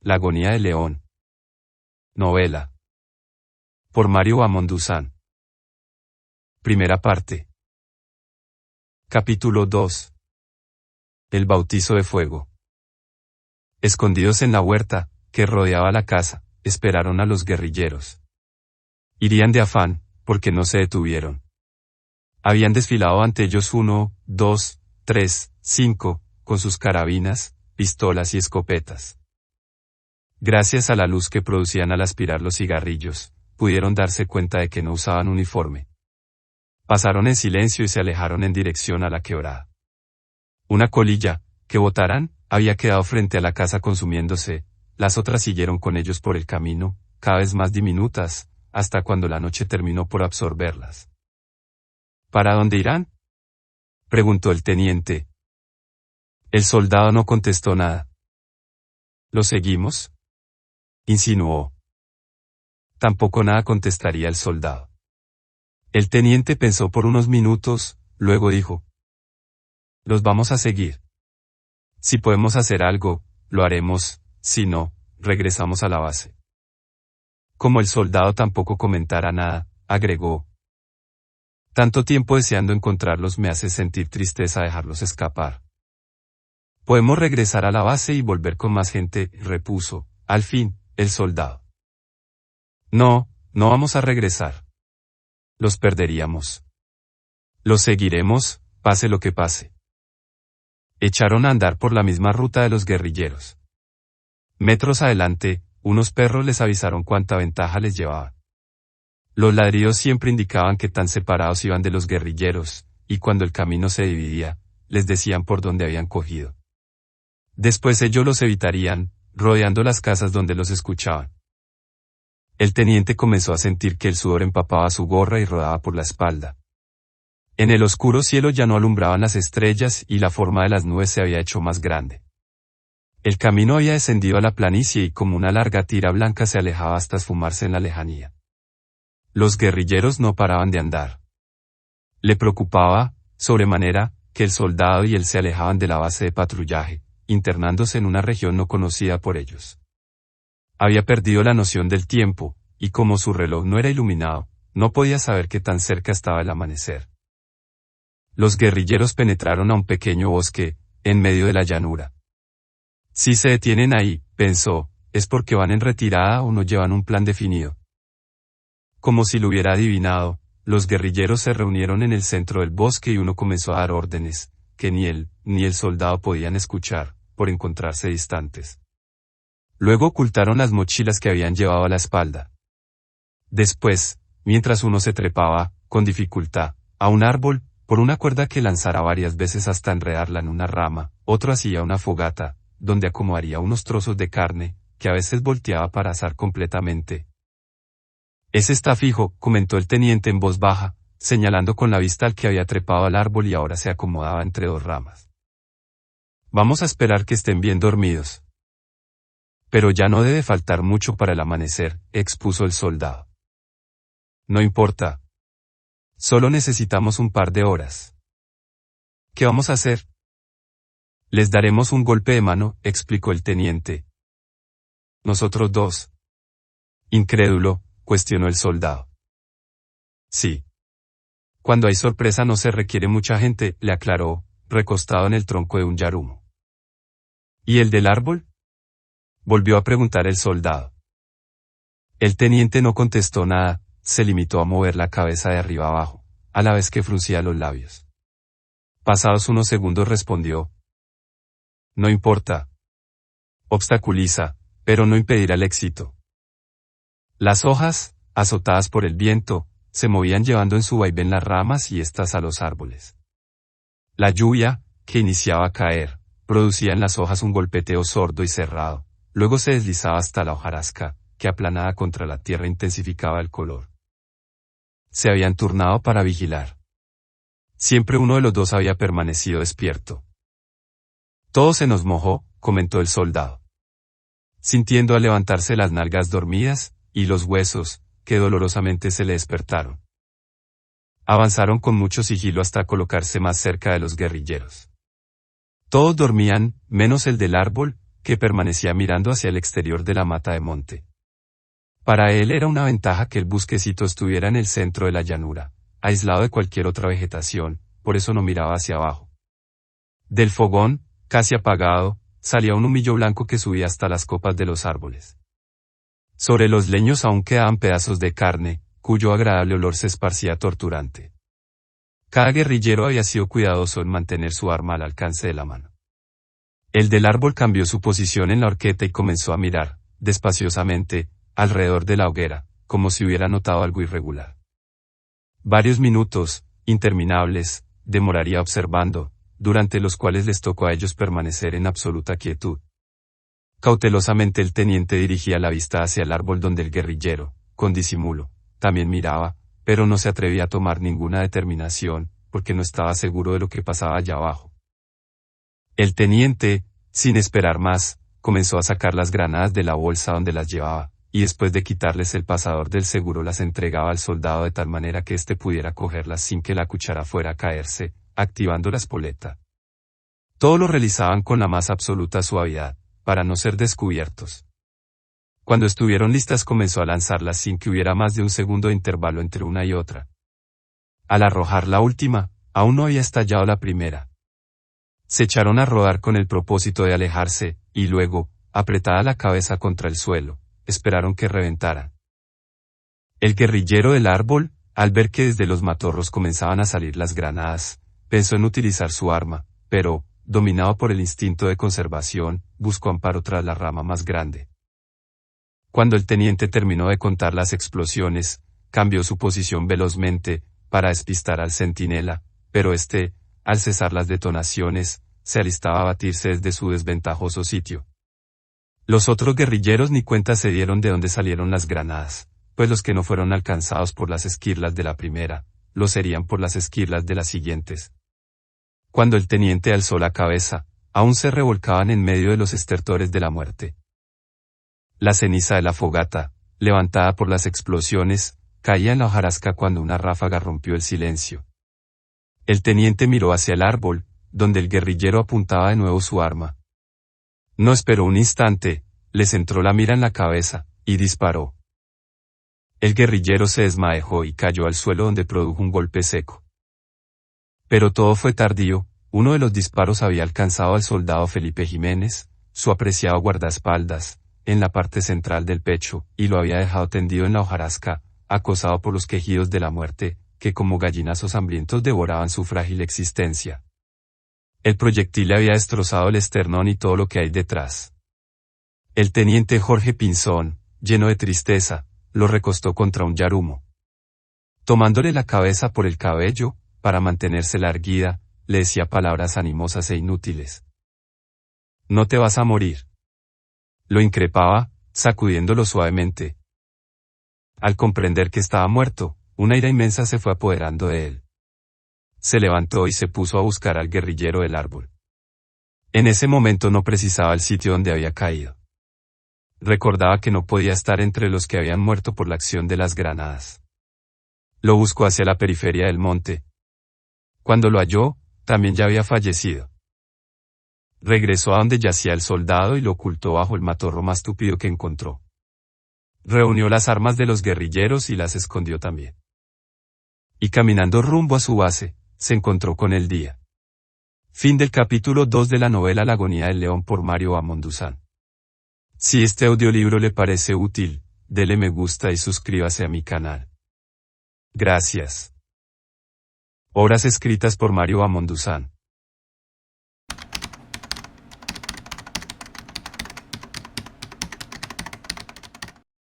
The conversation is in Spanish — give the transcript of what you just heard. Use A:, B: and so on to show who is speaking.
A: La agonía del león. Novela. Por Mario Vamonduzán. Primera parte. Capítulo 2. El bautizo de fuego. Escondidos en la huerta, que rodeaba la casa, esperaron a los guerrilleros. Irían de afán, porque no se detuvieron. Habían desfilado ante ellos 1, 2, 3, 5, con sus carabinas, pistolas y escopetas. Gracias a la luz que producían al aspirar los cigarrillos, pudieron darse cuenta de que no usaban uniforme. Pasaron en silencio y se alejaron en dirección a la quebrada. Una colilla, que botaran, había quedado frente a la casa consumiéndose, las otras siguieron con ellos por el camino, cada vez más diminutas, hasta cuando la noche terminó por absorberlas. ¿Para dónde irán?, preguntó el teniente. El soldado no contestó nada. ¿Lo seguimos?, insinuó. Tampoco nada contestaría el soldado. El teniente pensó por unos minutos, luego dijo: los vamos a seguir. Si podemos hacer algo, lo haremos, si no, regresamos a la base. Como el soldado tampoco comentara nada, agregó: tanto tiempo deseando encontrarlos me hace sentir tristeza dejarlos escapar. Podemos regresar a la base y volver con más gente, repuso, al fin, el soldado. No, no vamos a regresar. Los perderíamos. Los seguiremos, pase lo que pase. Echaron a andar por la misma ruta de los guerrilleros. Metros adelante, unos perros les avisaron cuánta ventaja les llevaba. Los ladridos siempre indicaban que tan separados iban de los guerrilleros, y cuando el camino se dividía, les decían por dónde habían cogido. Después ellos los evitarían, rodeando las casas donde los escuchaban. El teniente comenzó a sentir que el sudor empapaba su gorra y rodaba por la espalda. En el oscuro cielo ya no alumbraban las estrellas y la forma de las nubes se había hecho más grande. El camino había descendido a la planicie y como una larga tira blanca se alejaba hasta esfumarse en la lejanía. Los guerrilleros no paraban de andar. Le preocupaba, sobremanera, que el soldado y él se alejaban de la base de patrullaje, internándose en una región no conocida por ellos. Había perdido la noción del tiempo, y como su reloj no era iluminado, no podía saber qué tan cerca estaba el amanecer. Los guerrilleros penetraron a un pequeño bosque, en medio de la llanura. Si se detienen ahí, pensó, es porque van en retirada o no llevan un plan definido. Como si lo hubiera adivinado, los guerrilleros se reunieron en el centro del bosque y uno comenzó a dar órdenes, que ni él, ni el soldado podían escuchar, por encontrarse distantes. Luego ocultaron las mochilas que habían llevado a la espalda. Después, mientras uno se trepaba, con dificultad, a un árbol, por una cuerda que lanzara varias veces hasta enredarla en una rama, otro hacía una fogata, donde acomodaría unos trozos de carne, que a veces volteaba para asar completamente. Ese está fijo, comentó el teniente en voz baja, señalando con la vista al que había trepado al árbol y ahora se acomodaba entre dos ramas. Vamos a esperar que estén bien dormidos. Pero ya no debe faltar mucho para el amanecer, expuso el soldado. No importa. Solo necesitamos un par de horas. ¿Qué vamos a hacer? Les daremos un golpe de mano, explicó el teniente. ¿Nosotros dos? Incrédulo, cuestionó el soldado. Sí. Cuando hay sorpresa no se requiere mucha gente, le aclaró, recostado en el tronco de un yarumo. ¿Y el del árbol?, volvió a preguntar el soldado. El teniente no contestó nada, se limitó a mover la cabeza de arriba abajo, a la vez que fruncía los labios. Pasados unos segundos respondió: no importa. Obstaculiza, pero no impedirá el éxito. Las hojas, azotadas por el viento, se movían llevando en su vaivén las ramas y éstas a los árboles. La lluvia, que iniciaba a caer, producía en las hojas un golpeteo sordo y cerrado. Luego se deslizaba hasta la hojarasca, que aplanada contra la tierra intensificaba el color. Se habían turnado para vigilar. Siempre uno de los dos había permanecido despierto. Todo se nos mojó, comentó el soldado, sintiendo al levantarse las nalgas dormidas, y los huesos, que dolorosamente se le despertaron. Avanzaron con mucho sigilo hasta colocarse más cerca de los guerrilleros. Todos dormían, menos el del árbol, que permanecía mirando hacia el exterior de la mata de monte. Para él era una ventaja que el busquecito estuviera en el centro de la llanura, aislado de cualquier otra vegetación, por eso no miraba hacia abajo. Del fogón, casi apagado, salía un humillo blanco que subía hasta las copas de los árboles. Sobre los leños aún quedaban pedazos de carne, cuyo agradable olor se esparcía torturante. Cada guerrillero había sido cuidadoso en mantener su arma al alcance de la mano. El del árbol cambió su posición en la horqueta y comenzó a mirar, despaciosamente, alrededor de la hoguera, como si hubiera notado algo irregular. Varios minutos, interminables, demoraría observando, durante los cuales les tocó a ellos permanecer en absoluta quietud. Cautelosamente el teniente dirigía la vista hacia el árbol donde el guerrillero, con disimulo, también miraba, pero no se atrevía a tomar ninguna determinación, porque no estaba seguro de lo que pasaba allá abajo. El teniente, sin esperar más, comenzó a sacar las granadas de la bolsa donde las llevaba, y después de quitarles el pasador del seguro las entregaba al soldado de tal manera que éste pudiera cogerlas sin que la cuchara fuera a caerse, activando la espoleta. Todo lo realizaban con la más absoluta suavidad, para no ser descubiertos. Cuando estuvieron listas comenzó a lanzarlas sin que hubiera más de un segundo de intervalo entre una y otra. Al arrojar la última, aún no había estallado la primera. Se echaron a rodar con el propósito de alejarse, y luego, apretada la cabeza contra el suelo, esperaron que reventaran. El guerrillero del árbol, al ver que desde los matorros comenzaban a salir las granadas, pensó en utilizar su arma, pero, dominado por el instinto de conservación, buscó amparo tras la rama más grande. Cuando el teniente terminó de contar las explosiones, cambió su posición velozmente, para despistar al centinela, pero éste, al cesar las detonaciones, se alistaba a batirse desde su desventajoso sitio. Los otros guerrilleros ni cuenta se dieron de dónde salieron las granadas, pues los que no fueron alcanzados por las esquirlas de la primera, lo serían por las esquirlas de las siguientes. Cuando el teniente alzó la cabeza, aún se revolcaban en medio de los estertores de la muerte. La ceniza de la fogata, levantada por las explosiones, caía en la hojarasca cuando una ráfaga rompió el silencio. El teniente miró hacia el árbol, donde el guerrillero apuntaba de nuevo su arma. No esperó un instante, les entró la mira en la cabeza, y disparó. El guerrillero se desmadejó y cayó al suelo donde produjo un golpe seco. Pero todo fue tardío, uno de los disparos había alcanzado al soldado Felipe Jiménez, su apreciado guardaespaldas, en la parte central del pecho, y lo había dejado tendido en la hojarasca, acosado por los quejidos de la muerte, que como gallinazos hambrientos devoraban su frágil existencia. El proyectil le había destrozado el esternón y todo lo que hay detrás. El teniente Jorge Pinzón, lleno de tristeza, lo recostó contra un yarumo. Tomándole la cabeza por el cabello, para mantenérsela erguida, le decía palabras animosas e inútiles. «No te vas a morir». Lo increpaba, sacudiéndolo suavemente. Al comprender que estaba muerto, una ira inmensa se fue apoderando de él. Se levantó y se puso a buscar al guerrillero del árbol. En ese momento no precisaba el sitio donde había caído. Recordaba que no podía estar entre los que habían muerto por la acción de las granadas. Lo buscó hacia la periferia del monte. Cuando lo halló, también ya había fallecido. Regresó a donde yacía el soldado y lo ocultó bajo el matorro más tupido que encontró. Reunió las armas de los guerrilleros y las escondió también. Y caminando rumbo a su base, se encontró con el día. Fin del capítulo 2 de la novela La agonía del león por Mario Van Mondusán. Si este audiolibro le parece útil, dele me gusta y suscríbase a mi canal. Gracias. Obras escritas por Mario Van Mondusán.